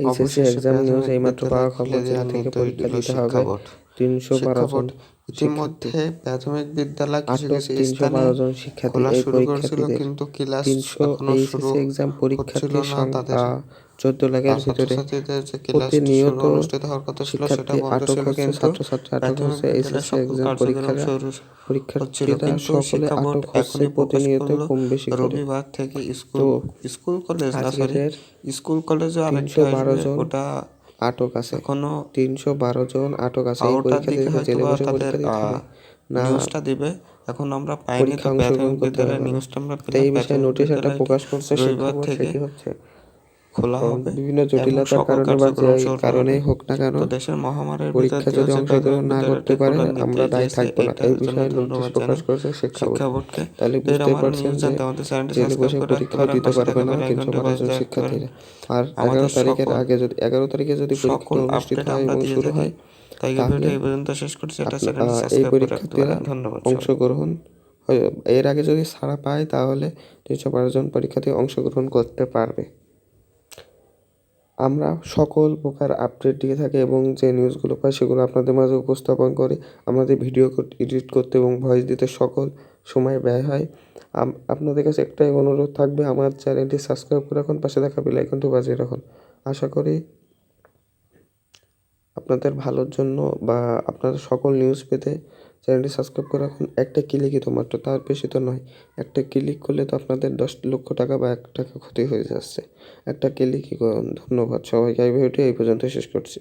HSC অবশেষে exam news প্রাথমিক এইমাত্র বিদ্যালয় পাওয়া খুলে খবর, যেটা দেওয়ার থেকে নির্দেশ পরীক্ষা দিল দিতে শিক্ষা হবে বোর্ড। 312 জন শিক্ষার্থী। ইতিমধ্যে প্রাথমিক বিদ্যালয় কিছু আটক কিছু স্থানে 312 জন শিক্ষার্থী। খোলা এই শুরু করেছিল, পরীক্ষার্থীদের কিন্তু ক্লাস 300 এখনো শুরু এইচএসসি এক্সাম হচ্ছিল পরীক্ষার্থীর না। তাদের 14 লাখের ভিতরে ছাত্রছাত্রীদের যে ক্লাসটি শুরু প্রতিনিয়ত অনুষ্ঠিত হওয়ার কথা ছিল সেটা শিক্ষার্থী বন্ধ আটক ছিল, হচ্ছে, কিন্তু ছাত্রছাত্রী আটক প্রাথমিক হচ্ছে। বিদ্যালয়ের এইচএসসি সকল এক্সাম কার্যক্রম শুরু হচ্ছিল, পরীক্ষার্থীরা কিন্তু সকলে শিক্ষা বোর্ড আটক হচ্ছে এখনই প্রকাশ প্রতিনিয়ত করলো কম বেশি করে। রবিবার থেকে তো স্কুল কলেজ না, আজকের স্কুল কলেজও আরেকটা 312 আসবে, জন ওটা আটক আছে। এখনো 312 জন আটক আছে। এই 12টার দিকে পরীক্ষার্থীদেরকে জেলে হয়তোবা বসে তাদের পরীক্ষা দিতে হবে, না নিউজটা দিবে। এখন আমরা পাইনি, তো পরীক্ষা অংশগ্রহণ প্রাথমিক করতে বিদ্যালয়ের পারবে না। নিউজটা আমরা তো এই পেলাম। বিষয়ে প্রাথমিক নোটিশ একটা বিদ্যালয়টি প্রকাশ করছে শিক্ষা রবিবার বোর্ড। থেকে সেটি হচ্ছে খোলা হবে বিভিন্ন এবং জটিলতার সকল কারণে বা যে কার্যক্রম শুরু হবে। কারণেই হোক না কেন তো দেশের মহামারীর ভিতর পরীক্ষা দিয়ে যদি যে অংশগ্রহণ প্রাথমিক না করতে বিদ্যালয়টি পারে খোলার আমরা নির্দেশ দায়ী দিয়েছে, থাকবো না। এইটার এই জন্য বিষয়ে নোটিশ ধন্যবাদ প্রকাশ জানাই করেছে শিক্ষা বোর্ড। বোর্ডকে। তাহলে তো বুঝতেই এরকম আরও পারছেন নিউজ যে জানতে আমাদের চ্যানেলটি জেলে সাবস্ক্রাইব বসে করে রাখতে পরীক্ষা পারেন, দিতে পাশে পারবে থাকা না বেল আইকনটি 312 জন বাজিয়ে রাখতে পারেন। শিক্ষার্থীরা। আর আমাদের 11 তারিখের সকল আগে যদি 11 তারিখে যদি পরীক্ষাটা অনুষ্ঠিত আপডেট হয় আমরা এবং দিয়ে শুরু থাকি। হয়, তাই ভিডিওটা তাহলে এই পর্যন্ত শেষ করছি। এটা চ্যানেলটি এই সাবস্ক্রাইব করে রাখতে পরীক্ষার্থীরা পারেন। ধন্যবাদ সবাই। অংশগ্রহণ এর আগে যদি ছাড়া পায় তাহলে 312 জন পরীক্ষার্থী অংশগ্রহণ করতে পারবে। আমরা সকল প্রকার আপডেট দিয়ে থাকি এবং যে নিউজগুলো পাই সেগুলো আপনাদের মাঝে উপস্থাপন করি। আমাদের ভিডিও এডিট করতে এবং ভয়েস দিতে সকল সময় ব্যয় হয়। আপনাদের কাছে একটাই অনুরোধ থাকবে, আমার চ্যানেলটি সাবস্ক্রাইব করে রাখুন, পাশে থাকা বেল আইকনটি বাজিয়ে রাখুন। আশা করি আপনাদের ভালোর জন্য বা আপনাদের সকল নিউজ পেতে চ্যানেলটি সাবস্ক্রাইব করে রাখুন। একটা ক্লিকই তো মাত্র, তার বেশি তো নয়। একটা ক্লিক করলে তো আপনাদের 10 লক্ষ টাকা বা 1 টাকা ক্ষতি হয়ে যাচ্ছে। একটা ক্লিকই করুন। ধন্যবাদ সবাইকে। এই ভিডিওটি এই পর্যন্ত শেষ করছি।